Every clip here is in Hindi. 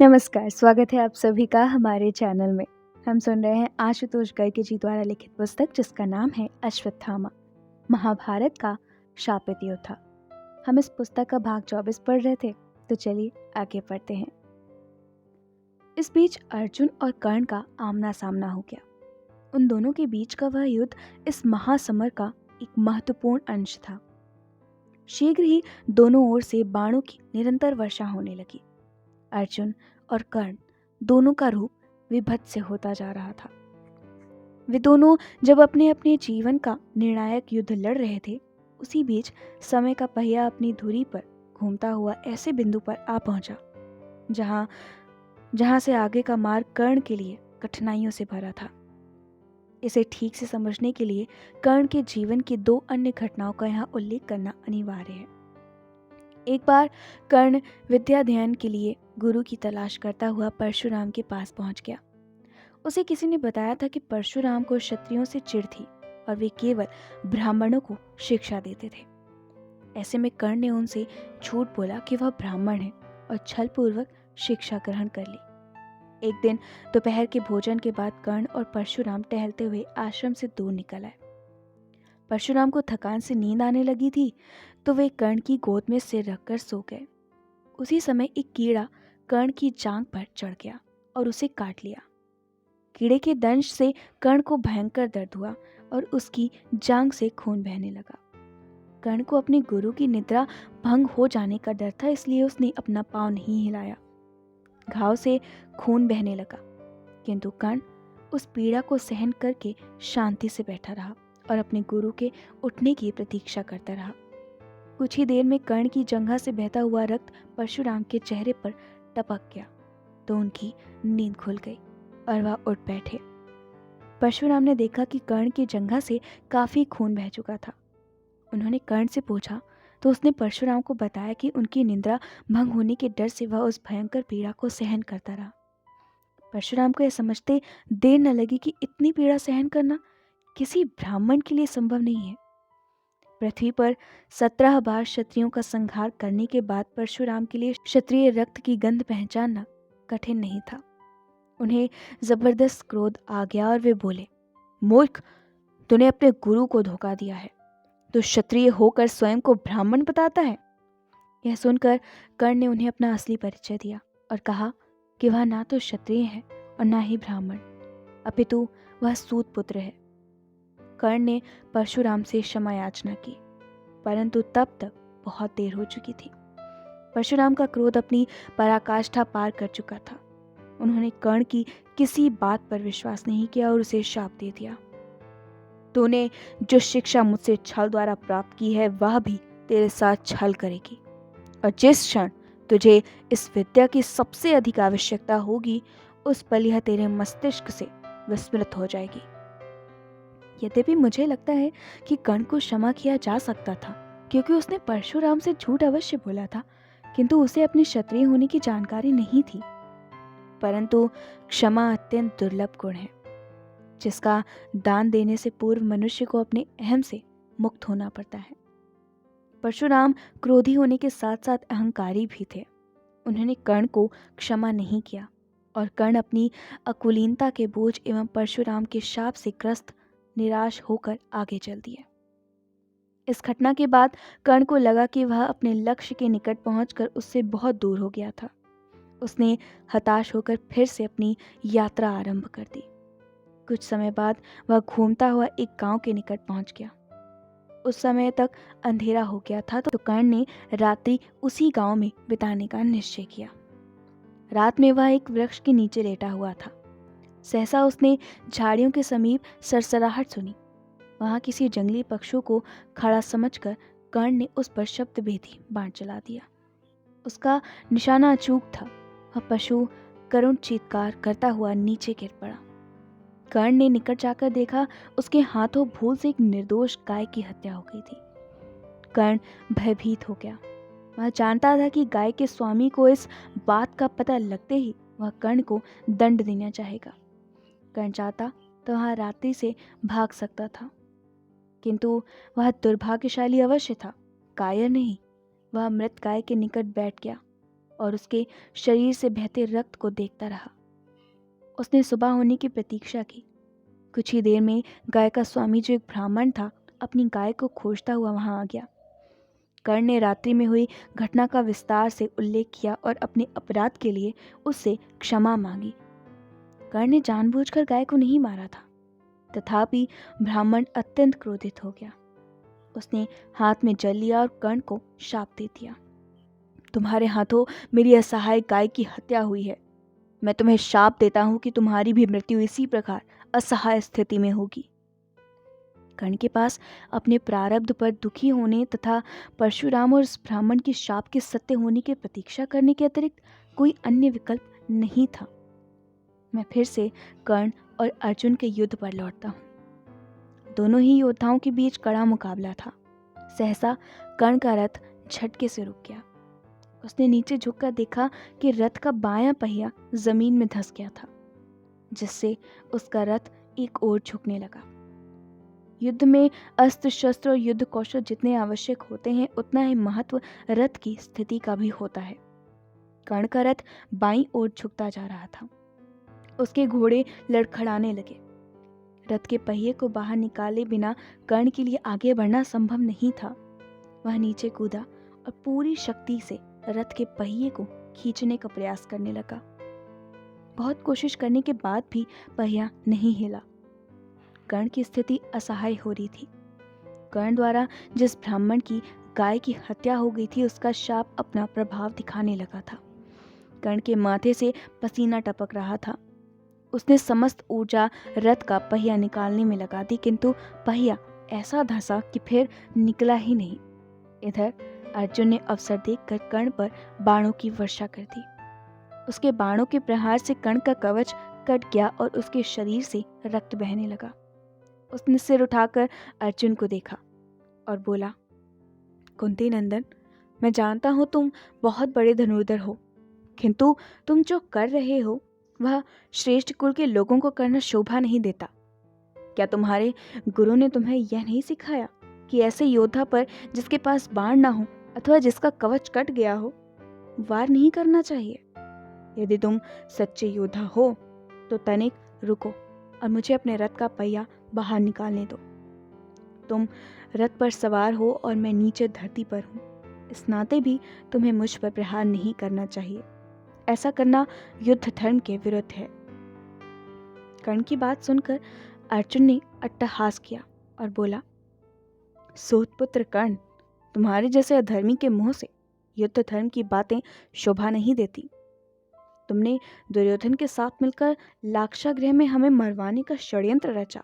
नमस्कार, स्वागत है आप सभी का हमारे चैनल में। हम सुन रहे हैं आशुतोष गर्ग जी द्वारा लिखित पुस्तक जिसका नाम है अश्वत्थामा, महाभारत का शापित योद्धा। हम इस पुस्तक का भाग 24 पढ़ रहे थे, तो चलिए आगे पढ़ते हैं। इस बीच अर्जुन और कर्ण का आमना सामना हो गया। उन दोनों के बीच का वह युद्ध इस महासमर का एक महत्वपूर्ण अंश था। शीघ्र ही दोनों ओर से बाणों की निरंतर वर्षा होने लगी। अर्जुन और कर्ण दोनों का रूप विभत्स होता जा रहा था। वे दोनों जब अपने अपने जीवन का निर्णायक युद्ध लड़ रहे थे, उसी बीच समय का पहिया अपनी धुरी पर घूमता हुआ ऐसे बिंदु पर आ पहुंचा जहां से आगे का मार्ग कर्ण के लिए कठिनाइयों से भरा था। इसे ठीक से समझने के लिए कर्ण के जीवन की दो अन्य घटनाओं का यहाँ उल्लेख करना अनिवार्य है। एक बार कर्ण विद्याध्ययन के लिए गुरु की तलाश करता हुआ परशुराम के पास पहुंच गया। उसे किसी ने बताया था कि परशुराम को क्षत्रियों से चिढ़ थी और वे केवल ब्राह्मणों को शिक्षा देते थे। ऐसे में कर्ण ने उनसे झूठ बोला कि वह ब्राह्मण है और छलपूर्वक शिक्षा ग्रहण कर ली। एक दिन दोपहर के भोजन के बाद कर्ण और परशुराम टहलते हुए आश्रम से दूर निकल आए। परशुराम को थकान से नींद आने लगी थी, तो वे कर्ण की गोद में सिर रखकर सो गए। उसी समय एक कीड़ा कर्ण की जांघ पर चढ़ गया और उसे काट लिया। कीड़े के दंश से कर्ण को भयंकर दर्द हुआ और उसकी जांघ से खून बहने लगा। कर्ण को अपने गुरु की निद्रा भंग हो जाने का डर था, इसलिए उसने अपना पांव नहीं हिलाया। घाव से खून बहने लगा, किंतु कर्ण उस पीड़ा को सहन करके शांति से बैठा रहा और अपने गुरु के उठने की प्रतीक्षा करता रहा। कुछ ही देर में कर्ण की जंघा से बहता हुआ रक्त परशुराम के चेहरे पर टपक गया, तो उनकी नींद खुल गई और वह उठ बैठे। परशुराम ने देखा कि कर्ण की जंघा से काफी खून बह चुका था। उन्होंने कर्ण से पूछा, तो उसने परशुराम को बताया कि उनकी निद्रा भंग होने के डर से वह उस भयंकर पीड़ा को सहन करता रहा। परशुराम को यह समझते देर न लगी कि इतनी पीड़ा सहन करना किसी ब्राह्मण के लिए संभव नहीं है। पृथ्वी पर 17 बार क्षत्रियों का संहार करने के बाद परशुराम के लिए क्षत्रिय रक्त की गंध पहचानना कठिन नहीं था। उन्हें जबरदस्त क्रोध आ गया और वे बोले, मूर्ख, तूने अपने गुरु को धोखा दिया है। तो क्षत्रिय होकर स्वयं को ब्राह्मण बताता है। यह सुनकर कर्ण ने उन्हें अपना असली परिचय दिया और कहा कि वह ना तो क्षत्रिय है और ना ही ब्राह्मण, अपितु वह सूत पुत्र है। कर्ण ने परशुराम से क्षमा याचना की, परंतु तब तक बहुत देर हो चुकी थी। परशुराम का क्रोध अपनी पराकाष्ठा पार कर चुका था। उन्होंने कर्ण की किसी बात पर विश्वास नहीं किया और उसे शाप दे दिया। तूने जो शिक्षा मुझसे छल द्वारा प्राप्त की है, वह भी तेरे साथ छल करेगी, और जिस क्षण तुझे इस विद्या की सबसे अधिक आवश्यकता होगी, उस पल यह तेरे मस्तिष्क से विस्मृत हो जाएगी। यद्यपि मुझे लगता है कि कर्ण को क्षमा किया जा सकता था, क्योंकि उसने परशुराम से झूठ अवश्य बोला था, किंतु उसे अपनी क्षत्रिय होने की जानकारी नहीं थी। परंतु क्षमा अत्यंत दुर्लभ गुण है, जिसका दान देने से पूर्व मनुष्य को अपने अहम से मुक्त होना पड़ता है। परशुराम क्रोधी होने के साथ साथ अहंकारी भी थे। उन्होंने कर्ण को क्षमा नहीं किया और कर्ण अपनी अकुलीनता के बोझ एवं परशुराम के शाप से ग्रस्त निराश होकर आगे चल दिए। इस घटना के बाद कर्ण को लगा कि वह अपने लक्ष्य के निकट पहुंचकर उससे बहुत दूर हो गया था। उसने हताश होकर फिर से अपनी यात्रा आरंभ कर दी। कुछ समय बाद वह घूमता हुआ एक गांव के निकट पहुंच गया। उस समय तक अंधेरा हो गया था, तो कर्ण ने रात्रि उसी गांव में बिताने का निश्चय किया। रात में वह एक वृक्ष के नीचे लेटा हुआ था। सहसा उसने झाड़ियों के समीप सरसराहट सुनी। वहां किसी जंगली पशु को खड़ा समझकर कर्ण ने उस पर शब्द भेदी बाण चला दिया। उसका निशाना अचूक था। वह पशु करुण चीत्कार करता हुआ नीचे गिर पड़ा। कर्ण ने निकट जाकर देखा, उसके हाथों भूल से एक निर्दोष गाय की हत्या हो गई थी। कर्ण भयभीत हो गया। वह जानता था कि गाय के स्वामी को इस बात का पता लगते ही वह कर्ण को दंड देना चाहेगा। कर्ण चाहता तो वह रात्रि से भाग सकता था, किंतु वह दुर्भाग्यशाली अवश्य था, कायर नहीं। वह मृत गाय के निकट बैठ गया और उसके शरीर से बहते रक्त को देखता रहा। उसने सुबह होने की प्रतीक्षा की। कुछ ही देर में गाय का स्वामी, जो एक ब्राह्मण था, अपनी गाय को खोजता हुआ वहां आ गया। कर्ण ने रात्रि में हुई घटना का विस्तार से उल्लेख किया और अपने अपराध के लिए उससे क्षमा मांगी। कर्ण ने जानबूझकर गाय को नहीं मारा था, तथापि ब्राह्मण अत्यंत क्रोधित हो गया। उसने हाथ में जल लिया और कर्ण को शाप दे दिया। तुम्हारे हाथों मेरी असहाय गाय की हत्या हुई है। मैं तुम्हें शाप देता हूं कि तुम्हारी भी मृत्यु इसी प्रकार असहाय स्थिति में होगी। कर्ण के पास अपने प्रारब्ध पर दुखी होने तथा परशुराम और उस ब्राह्मण के शाप के सत्य होने की प्रतीक्षा करने के अतिरिक्त कोई अन्य विकल्प नहीं था। मैं फिर से कर्ण और अर्जुन के युद्ध पर लौटता हूँ। दोनों ही योद्धाओं के बीच कड़ा मुकाबला था। सहसा कर्ण का रथ झटके से रुक गया। उसने नीचे झुककर देखा कि रथ का बायां पहिया जमीन में धंस गया था, जिससे उसका रथ एक ओर झुकने लगा। युद्ध में अस्त्र शस्त्र और युद्ध कौशल जितने आवश्यक होते हैं, उतना ही महत्व रथ की स्थिति का भी होता है। कर्ण का रथ बाईं ओर झुकता जा रहा था। उसके घोड़े लड़खड़ाने लगे। रथ के पहिए को बाहर निकाले बिना कर्ण के लिए आगे बढ़ना संभव नहीं था। वह नीचे कूदा और पूरी शक्ति से रथ के पहिए को खींचने का प्रयास करने लगा। बहुत कोशिश करने के बाद भी पहिया नहीं हिला। कर्ण की स्थिति असहाय हो रही थी। कर्ण द्वारा जिस ब्राह्मण की गाय की हत्या हो गई थी, उसका शाप अपना प्रभाव दिखाने लगा था। कर्ण के माथे से पसीना टपक रहा था। उसने समस्त ऊर्जा रथ का पहिया निकालने में लगा दी, किंतु पहिया ऐसा धंसा कि फिर निकला ही नहीं। इधर अर्जुन ने अवसर देखकर कर्ण पर बाणों की वर्षा कर दी। उसके बाणों के प्रहार से कर्ण का कवच कट गया और उसके शरीर से रक्त बहने लगा। उसने सिर उठाकर अर्जुन को देखा और बोला, कुंती नंदन, मैं जानता हूं तुम बहुत बड़े धनुर्धर हो, किंतु तुम जो कर रहे हो वह श्रेष्ठ कुल के लोगों को करना शोभा नहीं देता। क्या तुम्हारे गुरु ने तुम्हें यह नहीं सिखाया कि ऐसे योद्धा पर जिसके पास बाण ना हो अथवा जिसका कवच कट गया हो, वार नहीं करना चाहिए? यदि तुम सच्चे योद्धा हो तो तनिक रुको और मुझे अपने रथ का पहिया बाहर निकालने दो। तुम रथ पर सवार हो और मैं नीचे धरती पर हूँ। इस नाते भी तुम्हें मुझ पर प्रहार नहीं करना चाहिए। ऐसा करना युद्ध धर्म के विरुद्ध है। कर्ण की बात सुनकर अर्जुन ने अट्टहास किया और बोला, सूतपुत्र कर्ण, तुम्हारे जैसे अधर्मी के मुंह से युद्ध धर्म की बातें शोभा नहीं देती। तुमने दुर्योधन के साथ मिलकर लाक्षागृह में हमें मरवाने का षड्यंत्र रचा।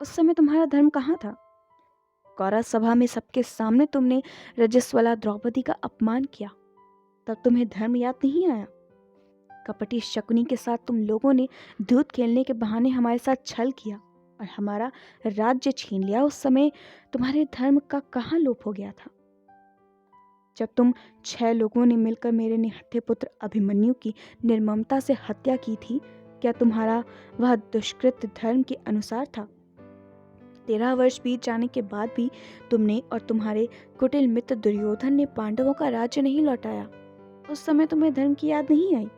उस समय तुम्हारा धर्म कहाँ था? कौरव सभा में सबके सामने तुमने रजस्वला द्रौपदी का अपमान किया, तब तुम्हें धर्म याद नहीं आया? कपटी शकुनी के साथ तुम लोगों ने दूध खेलने के बहाने हमारे साथ छल किया और हमारा राज्य छीन लिया। उस समय तुम्हारे धर्म का कहाँ लोप हो गया था? जब तुम 6 लोगों ने मिलकर मेरे निहत्थे पुत्र अभिमन्यु की निर्ममता से हत्या की थी, क्या तुम्हारा वह दुष्कृत धर्म के अनुसार था? 13 वर्ष बीत जाने के बाद भी तुमने और तुम्हारे कुटिल मित्र दुर्योधन ने पांडवों का राज्य नहीं लौटाया। उस समय तुम्हें धर्म की याद नहीं आई।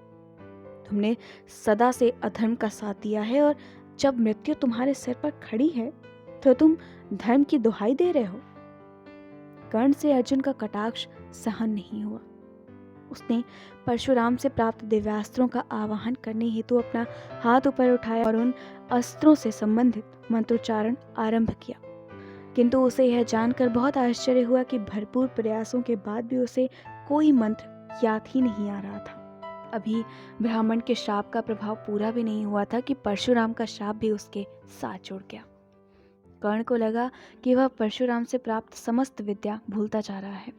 तुमने सदा से अधर्म का साथ दिया है और जब मृत्यु तुम्हारे सिर पर खड़ी है तो तुम धर्म की दुहाई दे रहे हो। कर्ण से अर्जुन का कटाक्ष सहन नहीं हुआ। उसने परशुराम से प्राप्त दिव्यास्त्रों का आवाहन करने हेतु अपना हाथ ऊपर उठाया और उन अस्त्रों से संबंधित मंत्रोच्चारण आरंभ किया, किंतु उसे यह जानकर बहुत आश्चर्य हुआ कि भरपूर प्रयासों के बाद भी उसे कोई मंत्र याद ही नहीं आ रहा था। अभी ब्राह्मण के शाप का प्रभाव पूरा भी नहीं हुआ था कि परशुराम का शाप भी उसके साथ जुड़ गया। कर्ण को लगा कि वह परशुराम से प्राप्त समस्त विद्या भूलता जा रहा है।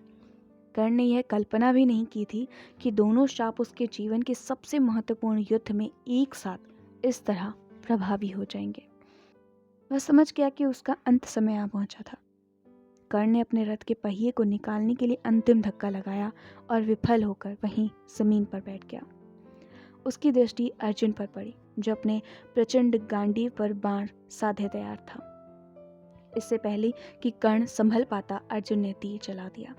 कर्ण ने यह कल्पना भी नहीं की थी कि दोनों शाप उसके जीवन के सबसे महत्वपूर्ण युद्ध में एक साथ इस तरह प्रभावी हो जाएंगे। वह समझ गया कि उसका अंत समय आ पहुंचा था। कर्ण ने अपने रथ के पहिए को निकालने के लिए अंतिम धक्का लगाया और विफल होकर वहीं जमीन पर बैठ गया। उसकी दृष्टि अर्जुन पर पड़ी, जो अपने प्रचंड गांडीव पर बाण साधे तैयार था। इससे पहले कि कर्ण संभल पाता, अर्जुन ने तीर चला दिया।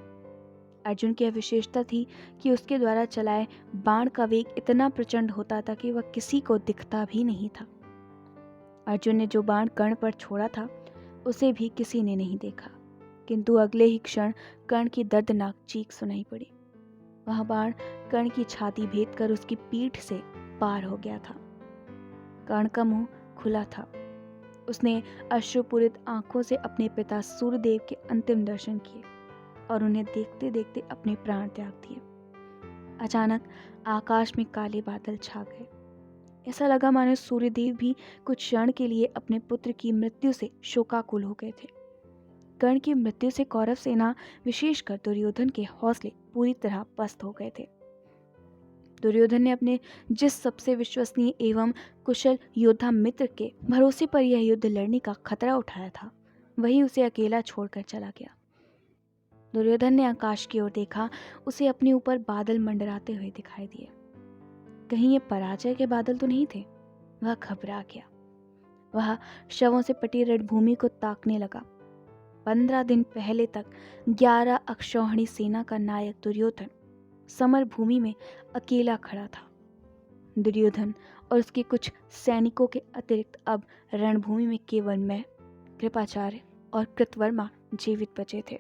अर्जुन की यह विशेषता थी कि उसके द्वारा चलाए बाण का वेग इतना प्रचंड होता था कि वह किसी को दिखता भी नहीं था। अर्जुन ने जो बाण कर्ण पर छोड़ा था उसे भी किसी ने नहीं देखा, किंतु अगले ही क्षण कर्ण की दर्दनाक चीख सुनाई पड़ी। वह बाण कर्ण की छाती भेद कर उसकी पीठ से पार हो गया था। कर्ण का मुंह खुला था। उसने अश्रुपूरित आंखों से अपने पिता सूर्यदेव के अंतिम दर्शन किए और उन्हें देखते देखते अपने प्राण त्याग दिए। अचानक आकाश में काले बादल छा गए। ऐसा लगा मानो सूर्यदेव भी कुछ क्षण के लिए अपने पुत्र की मृत्यु से शोकाकुल हो गए थे। कर्ण की मृत्यु से कौरव सेना, विशेषकर दुर्योधन के हौसले पूरी तरह पस्त हो गए थे। दुर्योधन ने अपने जिस सबसे विश्वसनीय एवं कुशल योद्धा मित्र के भरोसे पर यह युद्ध लड़ने का खतरा उठाया था, वही उसे अकेला छोड़कर चला गया। दुर्योधन ने आकाश की ओर देखा। उसे अपने ऊपर बादल मंडराते हुए दिखाई दिए। कहीं ये पराजय के बादल तो नहीं थे। वह घबरा गया। वह शवों से पटी रणभूमि को ताकने लगा। 15 दिन पहले तक 11 अक्षौहिणी सेना का नायक दुर्योधन समर भूमि में अकेला खड़ा था। दुर्योधन और उसके कुछ सैनिकों के अतिरिक्त अब रणभूमि में केवल मैं, कृपाचार्य और कृतवर्मा जीवित बचे थे।